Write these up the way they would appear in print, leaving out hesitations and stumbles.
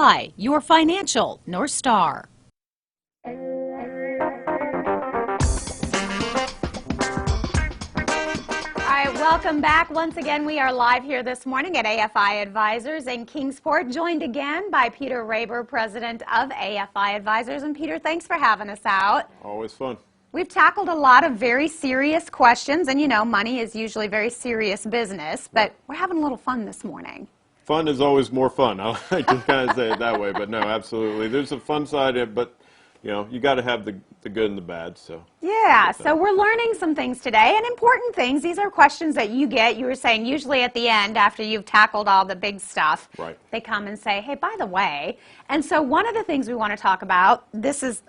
AFI, your financial North Star. All right, welcome back. Once again, we are live here this morning at AFI Advisors in Kingsport, joined again by Peter Raber, president of AFI Advisors. And Peter, thanks for having us out. Always fun. We've tackled a lot of very serious questions, and you know, money is usually very serious business, but we're having a little fun this morning. Fun is always more fun. I like to kind of say it that way, but no, absolutely. There's a fun side, but you know, you got to have the good and the bad. So yeah, so we're learning some things today, and important things. These are questions that you get. You were saying usually at the end, after you've tackled all the big stuff, right, they come and say, hey, by the way. And so one of the things we want to talk about,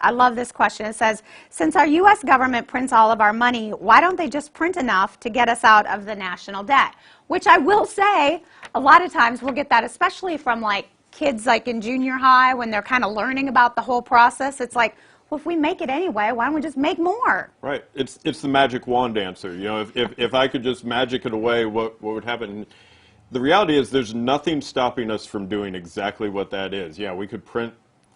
I love this question. It says, since our U.S. government prints all of our money, why don't they just print enough to get us out of the national debt? Which I will say, a lot of times we'll get that, especially from like kids like in junior high when they're kind of learning about the whole process. It's like, well, if we make it anyway, why don't we just make more? Right. It's the magic wand answer. You know, if I could just magic it away, what would happen? The reality is there's nothing stopping us from doing exactly what that is. Yeah, we could print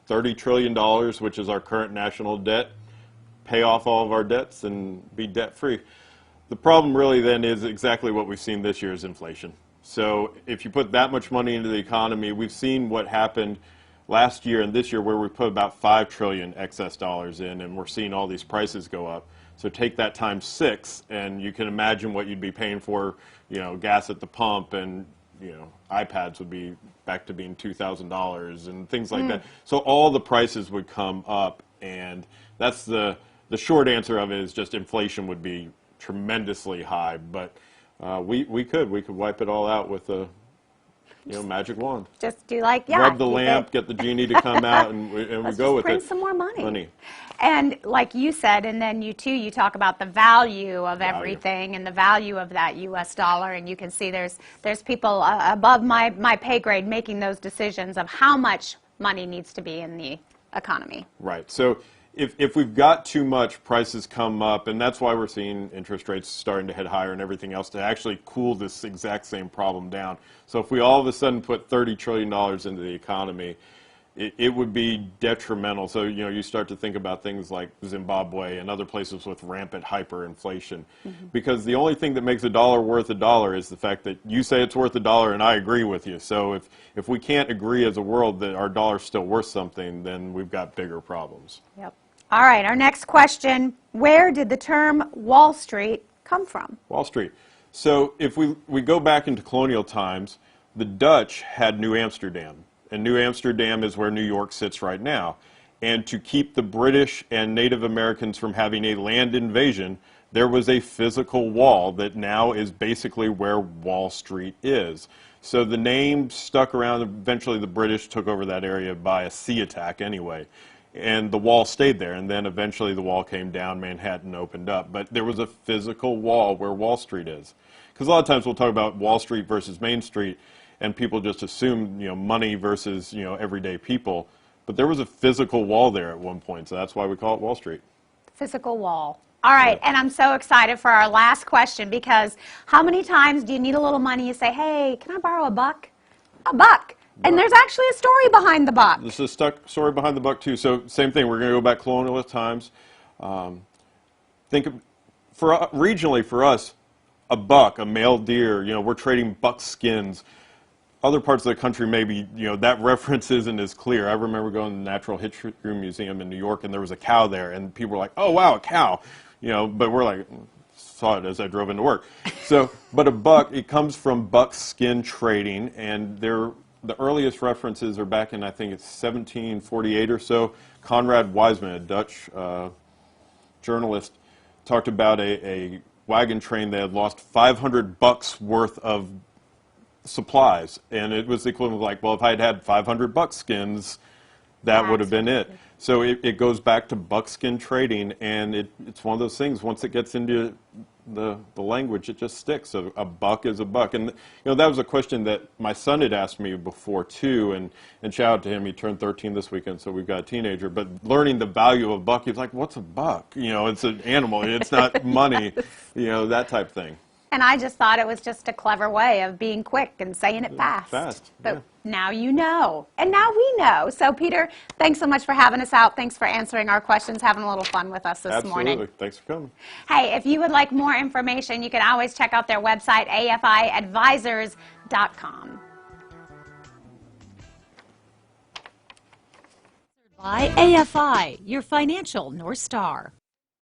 $30 trillion, which is our current national debt, pay off all of our debts, and be debt-free. The problem really then is exactly what we've seen this year is inflation. So if you put that much money into the economy, we've seen what happened last year and this year where we put about 5 trillion excess dollars in, and we're seeing all these prices go up. So take that times 6, and you can imagine what you'd be paying for, you know, gas at the pump, and you know, iPads would be back to being $2,000 and things like that. So all the prices would come up, and that's the short answer of it is just inflation would be tremendously high, but we could wipe it all out with a magic wand. Just do like rub the lamp, get the genie to come out, and we go with it. Print some more money. And like you said, and then you talk about the value of everything and the value of that U.S. dollar, and you can see there's people above my pay grade making those decisions of how much money needs to be in the economy. Right. So if we've got too much, prices come up, and that's why we're seeing interest rates starting to head higher and everything else to actually cool this exact same problem down. So if we all of a sudden put $30 trillion into the economy, it would be detrimental. So you know, you start to think about things like Zimbabwe and other places with rampant hyperinflation, because the only thing that makes a dollar worth a dollar is the fact that you say it's worth a dollar and I agree with you. So if we can't agree as a world that our dollar's still worth something, then we've got bigger problems. Yep. All right, our next question, where did the term Wall Street come from? Wall Street. So if we go back into colonial times, the Dutch had New Amsterdam, and New Amsterdam is where New York sits right now. And to keep the British and Native Americans from having a land invasion, there was a physical wall that now is basically where Wall Street is. So the name stuck around. Eventually the British took over that area by a sea attack anyway. And the wall stayed there, and then eventually the wall came down, Manhattan opened up. But there was a physical wall where Wall Street is. Because a lot of times we'll talk about Wall Street versus Main Street, and people just assume, you know, money versus, you know, everyday people. But there was a physical wall there at one point, so that's why we call it Wall Street. Physical wall. All right, and I'm so excited for our last question, because how many times do you need a little money, you say, hey, can I borrow a buck? A buck. And there's actually a story behind the buck. This is a story behind the buck, too. So same thing. We're going to go back colonialist times. Regionally for us, a buck, a male deer, you know, we're trading buck skins. Other parts of the country, maybe, you know, that reference isn't as clear. I remember going to the Natural History Museum in New York, and there was a cow there, and people were like, oh, wow, a cow. You know, but we're like, saw it as I drove into work. So, but a buck, it comes from buck skin trading, and the earliest references are back in, I think it's 1748 or so. Conrad Wiseman, a Dutch journalist, talked about a wagon train that had lost 500 bucks worth of supplies. And it was the equivalent of like, well, if I had had 500 buckskins, that would have been it. So it goes back to buckskin trading, and it's one of those things, once it gets into the language, it just sticks. A buck is a buck. And you know, that was a question that my son had asked me before too, and shout out to him, he turned 13 this weekend, so we've got a teenager, but learning the value of a buck, he was like, what's a buck? You know, it's an animal, it's not money, you know, that type thing. And I just thought it was just a clever way of being quick and saying it fast. But yeah. now you know. And now we know. So, Peter, thanks so much for having us out. Thanks for answering our questions, having a little fun with us this morning. Absolutely. Thanks for coming. Hey, if you would like more information, you can always check out their website, afiadvisors.com. By AFI, your financial North Star.